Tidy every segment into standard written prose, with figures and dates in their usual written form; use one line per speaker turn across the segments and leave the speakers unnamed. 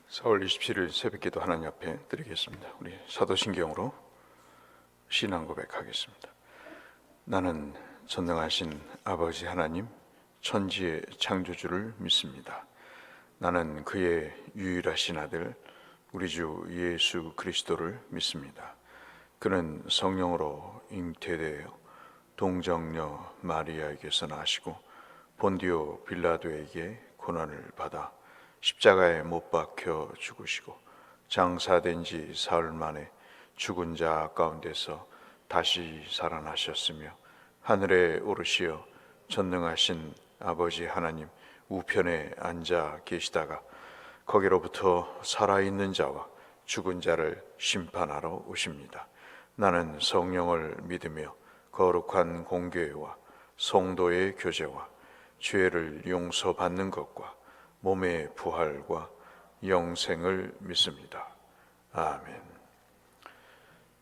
4월 27일 새벽기도 하나님 앞에 드리겠습니다. 우리 사도신경으로 신앙 고백하겠습니다. 나는 전능하신 아버지 하나님, 천지의 창조주를 믿습니다. 나는 그의 유일하신 아들 우리 주 예수 그리스도를 믿습니다. 그는 성령으로 잉태되어 동정녀 마리아에게서 나시고 본디오 빌라도에게 고난을 받아 십자가에 못 박혀 죽으시고 장사된 지 사흘 만에 죽은 자 가운데서 다시 살아나셨으며 하늘에 오르시어 전능하신 아버지 하나님 우편에 앉아 계시다가 거기로부터 살아있는 자와 죽은 자를 심판하러 오십니다. 나는 성령을 믿으며 거룩한 공교회와 성도의 교제와 죄를 용서받는 것과 몸의 부활과 영생을 믿습니다. 아멘.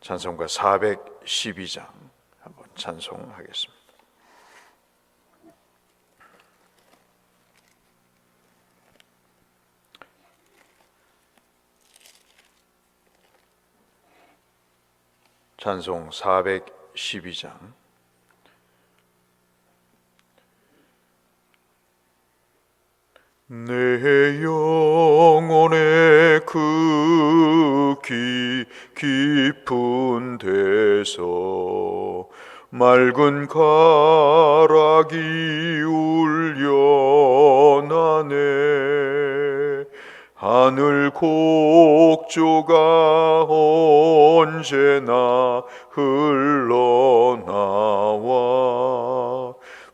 찬송가 412장 한번 찬송하겠습니다. 찬송 412장. 내 영혼의 그 깊은 데서 맑은 가락이 울려나네. 하늘 곡조가 언제나 흘러나와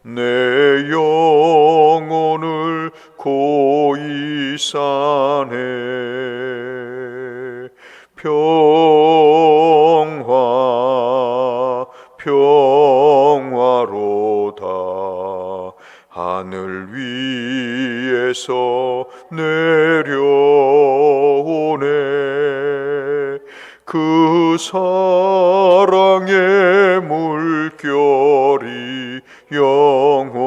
내 영혼을 고이 싸네. 평화로다 하늘 위에서 내려오네. 그 사랑의 물결이 영원토록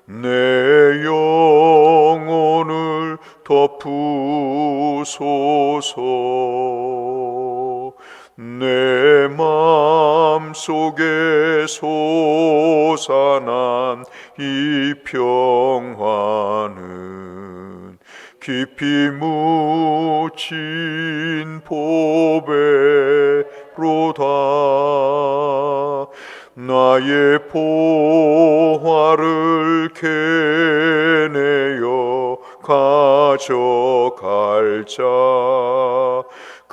내 영혼을 덮으소서. 내 마음속에 솟아난 이 평화는 깊이 묻힌 보배로다. 나의 보화를 캐내어 가져갈 자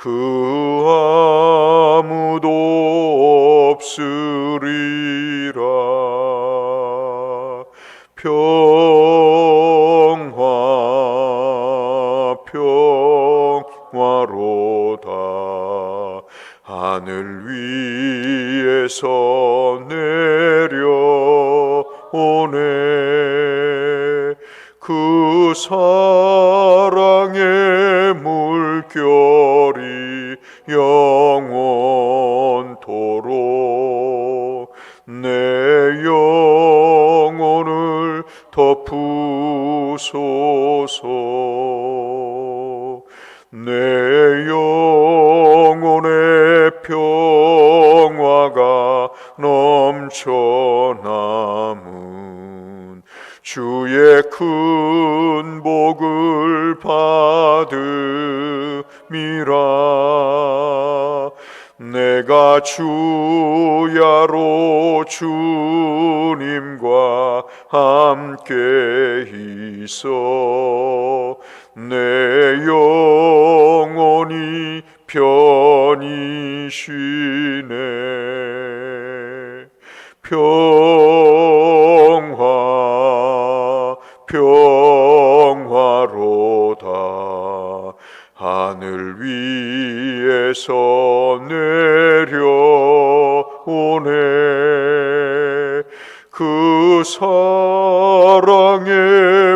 그 아무도 없으리라. 평화로다 하늘 위에서 내려오네. 그 사랑의 물결이 영원토록 내 영혼을 덮으소서. 내 영혼의 평화가 넘쳐남은 주의 큰 복을 받음이라. 내가 주야로 주님과 함께 있어 내 영혼이 편히 쉬네. 평화로다 하늘 위에서 내려오네. 그 사랑의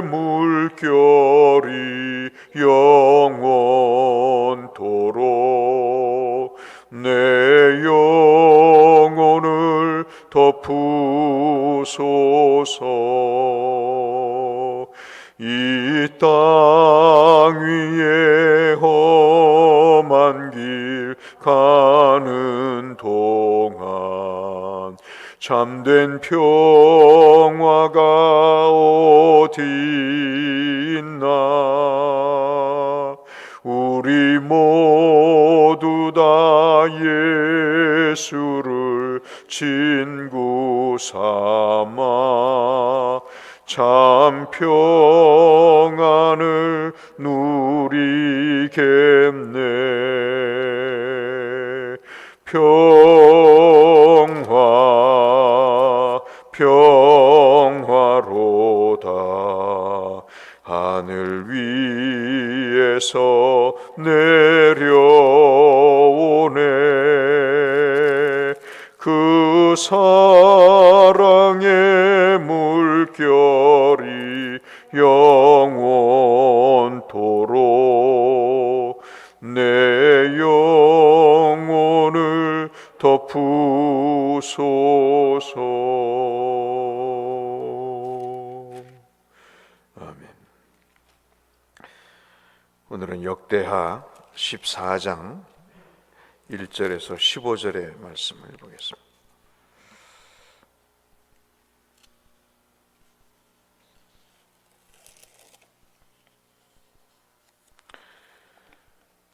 물결이 영원토록 내 영혼을 덮으소서. 이 땅 위에 험한 길 가는 동안 참된 평화가 어디 있나. 우리 모두 다 예수를 친구 삼아 참 평안을 누리겠네. 평화로다. 하늘 위에서 내려오네. 그 사랑의 물결이 영원토록 내 영혼을 덮으소서. 아멘. 오늘은 역대하 14장 1절에서 15절의 말씀을 보겠습니다.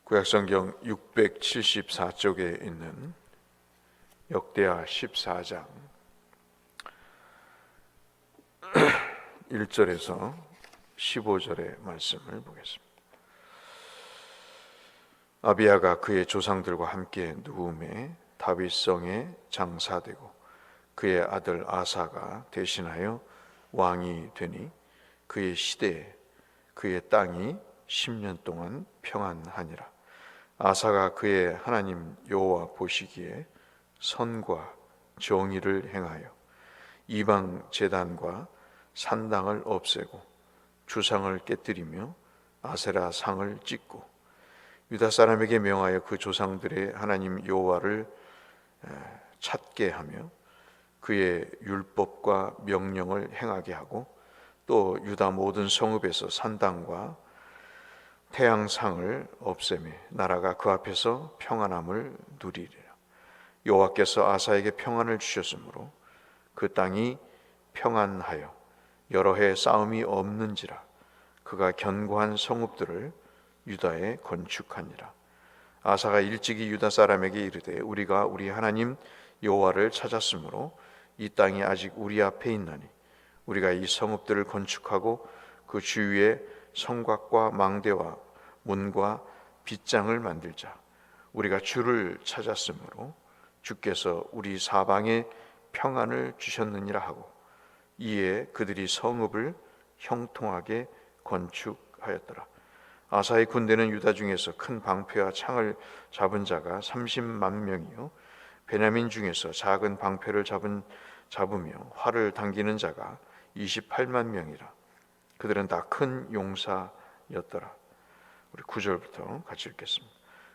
구약성경 674쪽에 있는 역대하 14장 1절에서 15절의 말씀을 보겠습니다. 아비야가 그의 조상들과 함께 누움에 다윗성에 장사되고 그의 아들 아사가 대신하여 왕이 되니 그의 시대에 그의 땅이 10년 동안 평안하니라. 아사가 그의 하나님 여호와 보시기에 선과 정의를 행하여 이방 제단과 산당을 없애고 주상을 깨뜨리며 아세라 상을 찢고 유다 사람에게 명하여 그 조상들의 하나님 여호와를 찾게 하며 그의 율법과 명령을 행하게 하고 또 유다 모든 성읍에서 산당과 태양상을 없애매 나라가 그 앞에서 평안함을 누리리라. 여호와께서 아사에게 평안을 주셨으므로 그 땅이 평안하여 여러 해 싸움이 없는지라. 그가 견고한 성읍들을 유다에 건축하니라. 아사가 일찍이 유다 사람에게 이르되 우리가 우리 하나님 여호와를 찾았으므로 이 땅이 아직 우리 앞에 있나니 우리가 이 성읍들을 건축하고 그 주위에 성곽과 망대와 문과 빗장을 만들자. 우리가 주를 찾았으므로 주께서 우리 사방에 평안을 주셨느니라 하고 이에 그들이 성읍을 형통하게 건축하였더라. 아사의 군대는 유다 중에서 큰 방패와 창을 잡은 자가 30만 명이요 베냐민 중에서 작은 방패를 잡으며 활을 당기는 자가 28만 명이라. 그들은 다 큰 용사였더라. 우리 9절부터 같이 읽겠습니다.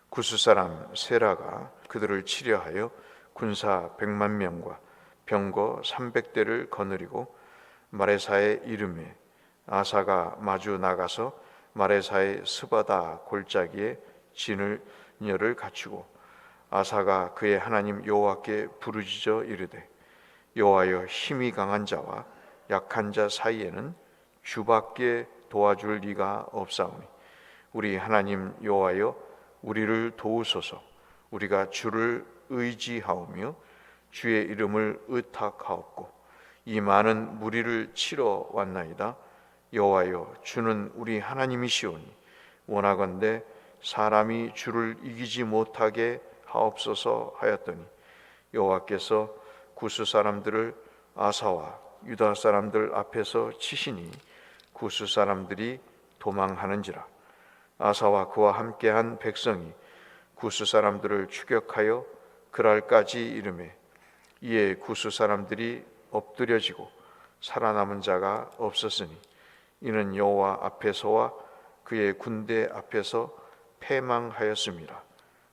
구스 사람 세라가 그들을 치려하여 군사 100만 명과 병거 300대를 거느리고 마레사에 이르매 아사가 마주 나가서 마레사의 스바다 골짜기에 진을녀를 갖추고 아사가 그의 하나님 여호와께 부르짖어 이르되 여호와여 힘이 강한 자와 약한 자 사이에는 주밖에 도와줄 리가 없사오니 우리 하나님 여호와여 우리를 도우소서. 우리가 주를 의지하오며 주의 이름을 의탁하옵고 이 많은 무리를 치러 왔나이다. 여호와여 주는 우리 하나님이시오니 원하건대 사람이 주를 이기지 못하게 하옵소서 하였더니 여호와께서 구스 사람들을 아사와 유다 사람들 앞에서 치시니 구스 사람들이 도망하는지라. 아사와 그와 함께한 백성이 구스 사람들을 추격하여 그랄까지 이르매 이에 구스 사람들이 엎드려지고 살아남은 자가 없었으니 이는 여호와 앞에서와 그의 군대 앞에서 패망하였음이라.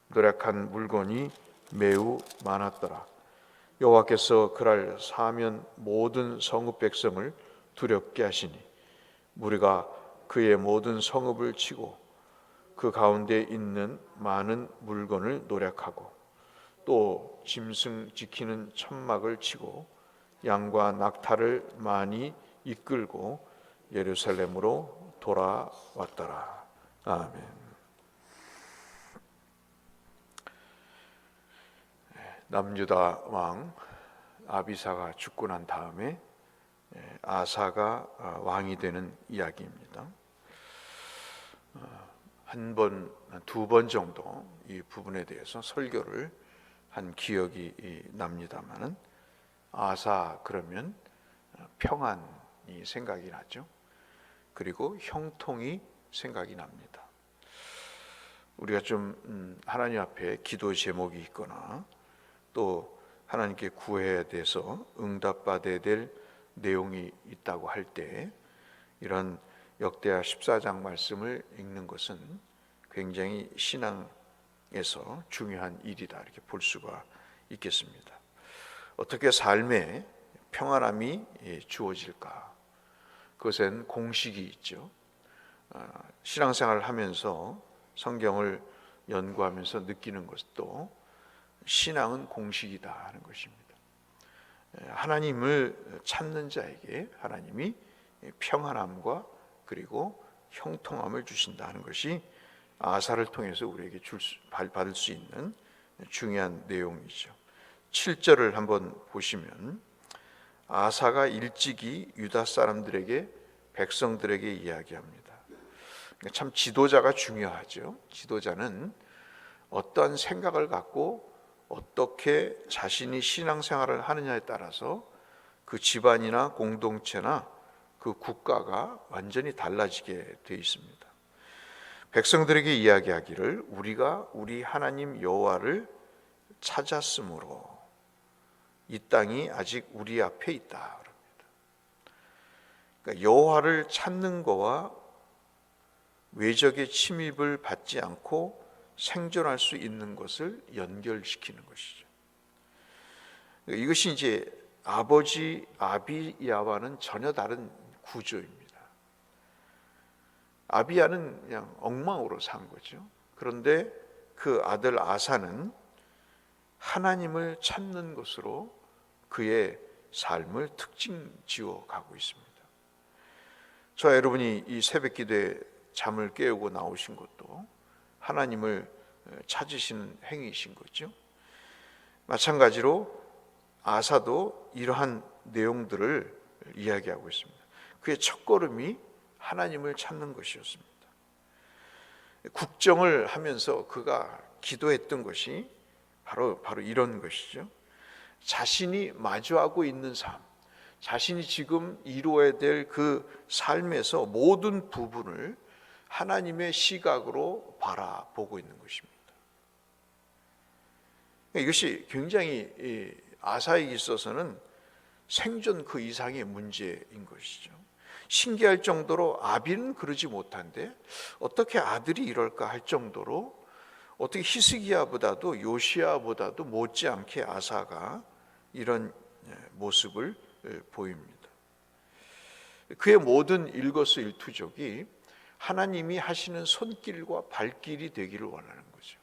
노력한 물건이 매우 많았더라. 여호와께서 그날 사면 모든 성읍 백성을 두렵게 하시니 무리가 그의 모든 성읍을 치고 그 가운데 있는 많은 물건을 노략하고 또 짐승 지키는 천막을 치고 양과 낙타를 많이 이끌고 예루살렘으로 돌아왔더라. 아멘. 남유다 왕 아비사가 죽고 난 다음에 아사가 왕이 되는 이야기입니다. 두 번 정도 이 부분에 대해서 설교를 한 기억이 납니다만은, 아사 그러면 평안이 생각이 나죠. 그리고 형통이 생각이 납니다. 우리가 좀 하나님 앞에 기도 제목이 있거나 또 하나님께 구해야 돼서 응답받아야 될 내용이 있다고 할 때 이런 역대하 14장 말씀을 읽는 것은 굉장히 신앙에서 중요한 일이다, 이렇게 볼 수가 있겠습니다. 어떻게 삶에 평안함이 주어질까? 그것엔 공식이 있죠. 신앙생활을 하면서 성경을 연구하면서 느끼는 것도 신앙은 공식이다 하는 것입니다. 하나님을 찾는 자에게 하나님이 평안함과 그리고 형통함을 주신다 하는 것이 아사를 통해서 우리에게 받을 수 있는 중요한 내용이죠. 7절을 한번 보시면 아사가 일찍이 유다 사람들에게, 백성들에게 이야기합니다. 참 지도자가 중요하죠. 지도자는 어떠한 생각을 갖고 어떻게 자신이 신앙생활을 하느냐에 따라서 그 집안이나 공동체나 그 국가가 완전히 달라지게 되어 있습니다. 백성들에게 이야기하기를 우리가 우리 하나님 여호와를 찾았으므로 이 땅이 아직 우리 앞에 있다. 그러니까 여호와를 찾는 거와 외적의 침입을 받지 않고 생존할 수 있는 것을 연결시키는 것이죠. 이것이 이제 아버지 아비야와는 전혀 다른 구조입니다. 아비야는 그냥 엉망으로 산 거죠. 그런데 그 아들 아사는 하나님을 찾는 것으로 그의 삶을 특징 지어 가고 있습니다. 저와 여러분이 이 새벽 기도에 잠을 깨우고 나오신 것도 하나님을 찾으시는 행위이신 거죠. 마찬가지로 아사도 이러한 내용들을 이야기하고 있습니다. 그의 첫걸음이 하나님을 찾는 것이었습니다. 국정을 하면서 그가 기도했던 것이 바로 이런 것이죠. 자신이 마주하고 있는 삶, 자신이 지금 이루어야 될 그 삶에서 모든 부분을 하나님의 시각으로 바라보고 있는 것입니다. 이것이 굉장히 아사에게 있어서는 생존 그 이상의 문제인 것이죠. 신기할 정도로 아비는 그러지 못한데 어떻게 아들이 이럴까 할 정도로, 어떻게 히스기야보다도 요시야보다도 못지않게 아사가 이런 모습을 보입니다. 그의 모든 일거수일투족이 하나님이 하시는 손길과 발길이 되기를 원하는 거죠.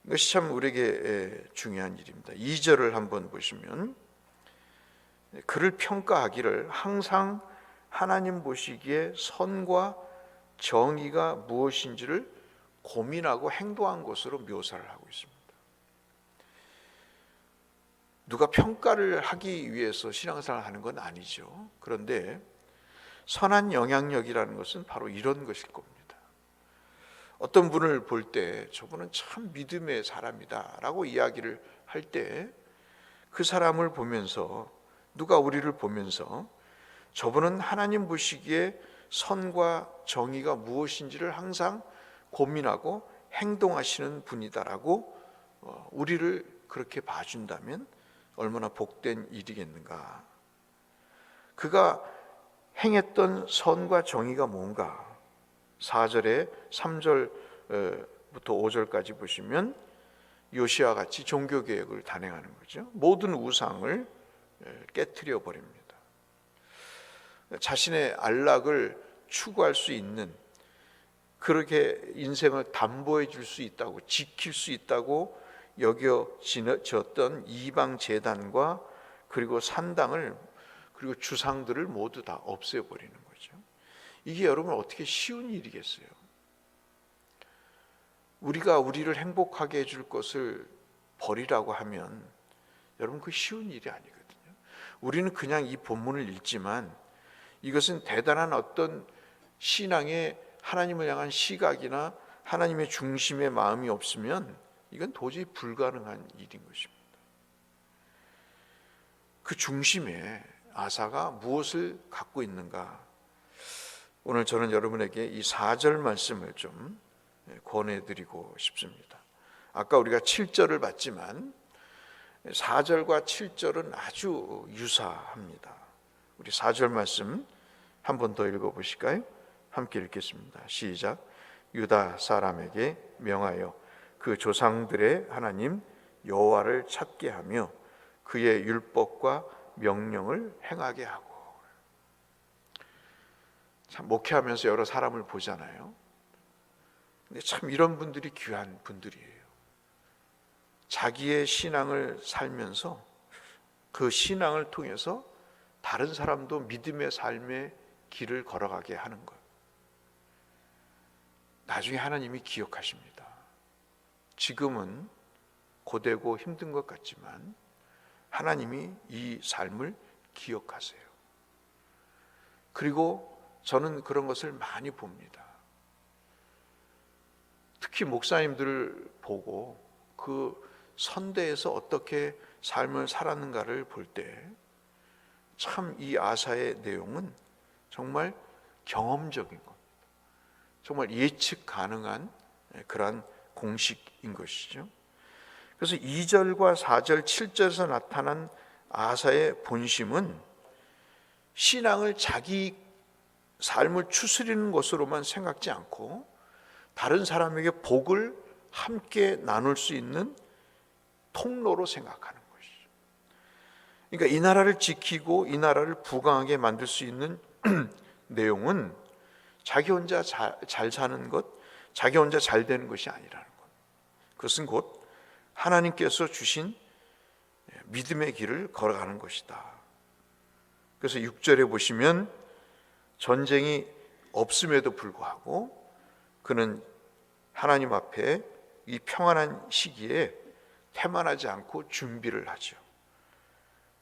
이것이 참 우리에게 중요한 일입니다. 2절을 한번 보시면 그를 평가하기를 항상 하나님 보시기에 선과 정의가 무엇인지를 고민하고 행동한 것으로 묘사를 하고 있습니다. 누가 평가를 하기 위해서 신앙생활을 하는 건 아니죠. 그런데 선한 영향력이라는 것은 바로 이런 것일 겁니다. 어떤 분을 볼 때 저분은 참 믿음의 사람이다 라고 이야기를 할 때 그 사람을 보면서, 누가 우리를 보면서 저분은 하나님 보시기에 선과 정의가 무엇인지를 항상 고민하고 행동하시는 분이다라고 우리를 그렇게 봐준다면 얼마나 복된 일이겠는가. 그가 행했던 선과 정의가 뭔가, 4절에 3절부터 5절까지 보시면 요시와 같이 종교개혁을 단행하는 거죠. 모든 우상을 깨트려 버립니다. 자신의 안락을 추구할 수 있는, 그렇게 인생을 담보해 줄 수 있다고, 지킬 수 있다고 여겨졌던 이방 제단과 그리고 산당을, 그리고 주상들을 모두 다 없애버리는 거죠. 이게 여러분 어떻게 쉬운 일이겠어요? 우리가 우리를 행복하게 해줄 것을 버리라고 하면 여러분 그 쉬운 일이 아니거든요. 우리는 그냥 이 본문을 읽지만 이것은 대단한 어떤 신앙의 하나님을 향한 시각이나 하나님의 중심의 마음이 없으면 이건 도저히 불가능한 일인 것입니다. 그 중심에 아사가 무엇을 갖고 있는가? 오늘 저는 여러분에게 이 4절 말씀을 좀 권해드리고 싶습니다. 아까 우리가 7절을 봤지만 4절과 7절은 아주 유사합니다. 우리 4절 말씀 한 번 더 읽어보실까요? 함께 읽겠습니다. 시작. 유다 사람에게 명하여 그 조상들의 하나님 여호와를 찾게 하며 그의 율법과 명령을 행하게 하고. 참 목회하면서 여러 사람을 보잖아요. 근데 참 이런 분들이 귀한 분들이에요. 자기의 신앙을 살면서 그 신앙을 통해서 다른 사람도 믿음의 삶의 길을 걸어가게 하는 것. 나중에 하나님이 기억하십니다. 지금은 고되고 힘든 것 같지만 하나님이 이 삶을 기억하세요. 그리고 저는 그런 것을 많이 봅니다. 특히 목사님들을 보고 그 선대에서 어떻게 삶을 살았는가를 볼 때 참 이 아사의 내용은 정말 경험적인 겁니다. 정말 예측 가능한 그러한 공식인 것이죠. 그래서 2절과 4절, 7절에서 나타난 아사의 본심은 신앙을 자기 삶을 추스리는 것으로만 생각지 않고 다른 사람에게 복을 함께 나눌 수 있는 통로로 생각하는 것이죠. 그러니까 이 나라를 지키고 이 나라를 부강하게 만들 수 있는 내용은 자기 혼자 잘 사는 것, 자기 혼자 잘 되는 것이 아니라는 것. 그것은 곧 하나님께서 주신 믿음의 길을 걸어가는 것이다. 그래서 6절에 보시면 전쟁이 없음에도 불구하고 그는 하나님 앞에 이 평안한 시기에 태만하지 않고 준비를 하죠.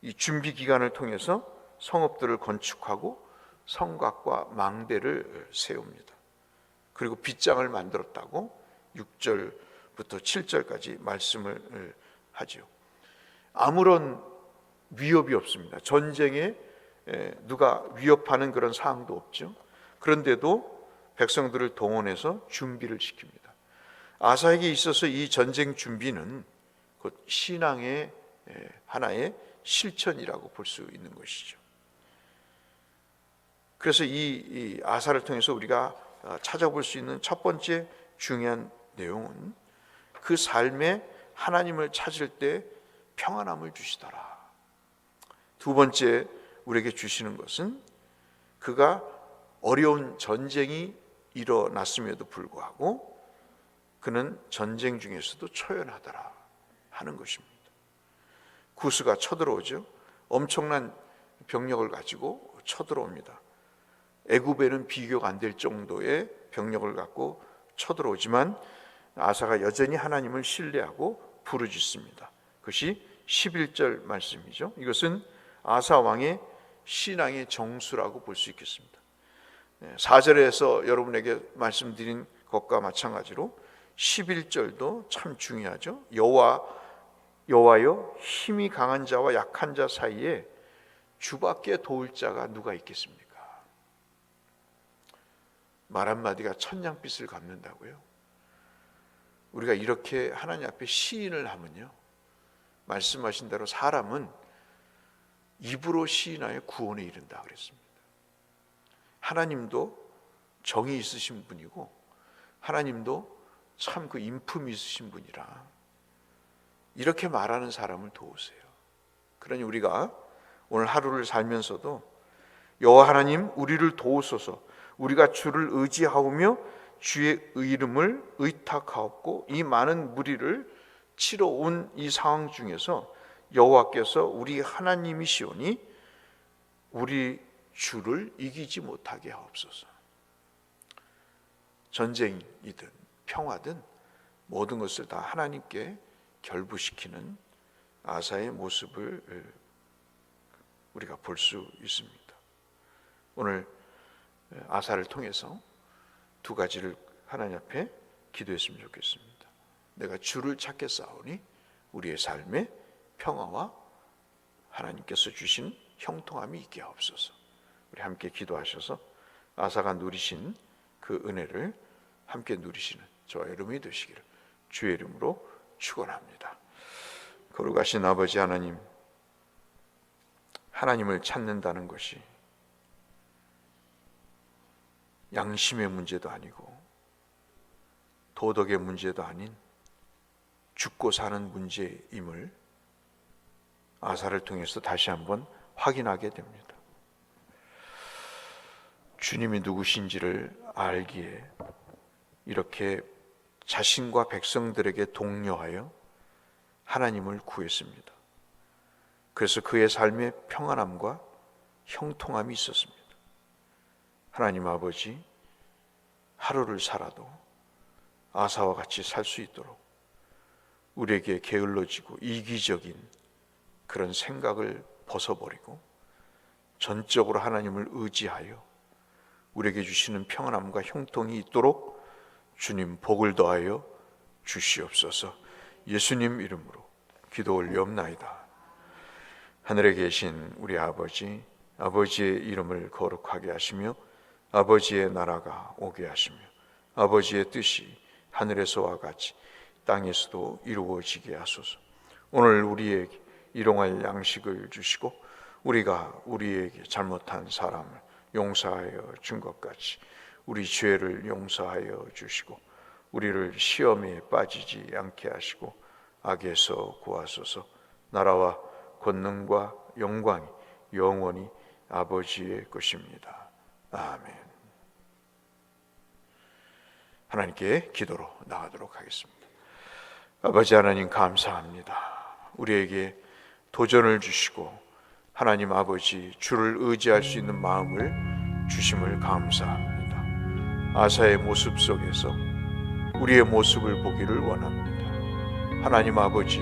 이 준비 기간을 통해서 성읍들을 건축하고 성곽과 망대를 세웁니다. 그리고 빗장을 만들었다고 6절부터 7절까지 말씀을 하죠. 아무런 위협이 없습니다. 전쟁에 누가 위협하는 그런 사항도 없죠. 그런데도 백성들을 동원해서 준비를 시킵니다. 아사에게 있어서 이 전쟁 준비는 곧 신앙의 하나의 실천이라고 볼 수 있는 것이죠. 그래서 이 아사를 통해서 우리가 찾아볼 수 있는 첫 번째 중요한 내용은 그 삶에 하나님을 찾을 때 평안함을 주시더라. 두 번째 우리에게 주시는 것은 그가 어려운 전쟁이 일어났음에도 불구하고 그는 전쟁 중에서도 초연하더라 하는 것입니다. 구스가 쳐들어오죠. 엄청난 병력을 가지고 쳐들어옵니다. 애굽에는 비교가 안 될 정도의 병력을 갖고 쳐들어오지만 아사가 여전히 하나님을 신뢰하고 부르짖습니다. 그것이 11절 말씀이죠. 이것은 아사 왕의 신앙의 정수라고 볼 수 있겠습니다. 4절에서 여러분에게 말씀드린 것과 마찬가지로 11절도 참 중요하죠. 여호와여 힘이 강한 자와 약한 자 사이에 주밖에 도울 자가 누가 있겠습니까? 말 한마디가 천냥빚을 갚는다고요. 우리가 이렇게 하나님 앞에 시인을 하면요, 말씀하신 대로 사람은 입으로 시인하여 구원에 이른다 그랬습니다. 하나님도 정이 있으신 분이고 하나님도 참 그 인품이 있으신 분이라 이렇게 말하는 사람을 도우세요. 그러니 우리가 오늘 하루를 살면서도 여호와 하나님 우리를 도우소서. 우리가 주를 의지하오며 주의 이름을 의탁하옵고 이 많은 무리를 치러 온 이 상황 중에서 여호와께서 우리 하나님이시오니 우리 주를 이기지 못하게 하옵소서. 전쟁이든 평화든 모든 것을 다 하나님께 결부시키는 아사의 모습을 우리가 볼 수 있습니다. 오늘 아사를 통해서 두 가지를 하나님 앞에 기도했으면 좋겠습니다. 내가 주를 찾겠사오니 우리의 삶에 평화와 하나님께서 주신 형통함이 있게 하옵소서. 우리 함께 기도하셔서 아사가 누리신 그 은혜를 함께 누리시는 저와 여러분이 되시기를 주의 이름으로 축원합니다. 거룩하신 아버지 하나님, 하나님을 찾는다는 것이 양심의 문제도 아니고 도덕의 문제도 아닌 죽고 사는 문제임을 아사를 통해서 다시 한번 확인하게 됩니다. 주님이 누구신지를 알기에 이렇게 자신과 백성들에게 독려하여 하나님을 구했습니다. 그래서 그의 삶에 평안함과 형통함이 있었습니다. 하나님 아버지, 하루를 살아도 아사와 같이 살 수 있도록 우리에게 게을러지고 이기적인 그런 생각을 벗어버리고 전적으로 하나님을 의지하여 우리에게 주시는 평안함과 형통이 있도록 주님 복을 더하여 주시옵소서. 예수님 이름으로 기도 올리옵나이다. 하늘에 계신 우리 아버지, 아버지의 이름을 거룩하게 하시며 아버지의 나라가 오게 하시며 아버지의 뜻이 하늘에서와 같이 땅에서도 이루어지게 하소서. 오늘 우리에게 일용할 양식을 주시고 우리가 우리에게 잘못한 사람을 용서하여 준 것 같이 우리 죄를 용서하여 주시고 우리를 시험에 빠지지 않게 하시고 악에서 구하소서. 나라와 권능과 영광이 영원히 아버지의 것입니다. 아멘. 하나님께 기도로 나가도록 하겠습니다. 아버지 하나님 감사합니다. 우리에게 도전을 주시고 하나님 아버지 주를 의지할 수 있는 마음을 주심을 감사합니다. 아사의 모습 속에서 우리의 모습을 보기를 원합니다. 하나님 아버지,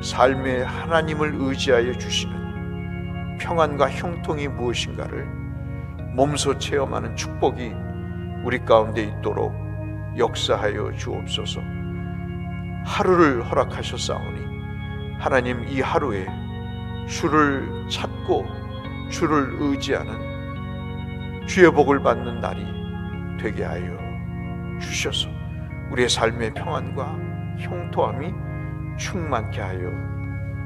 삶에 하나님을 의지하여 주시는 평안과 형통이 무엇인가를 몸소 체험하는 축복이 우리 가운데 있도록 역사하여 주옵소서. 하루를 허락하셨사오니 하나님 이 하루에 주를 찾고 주를 의지하는 주의 복을 받는 날이 되게 하여 주셔서 우리의 삶의 평안과 형통함이 충만케 하여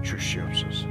주시옵소서.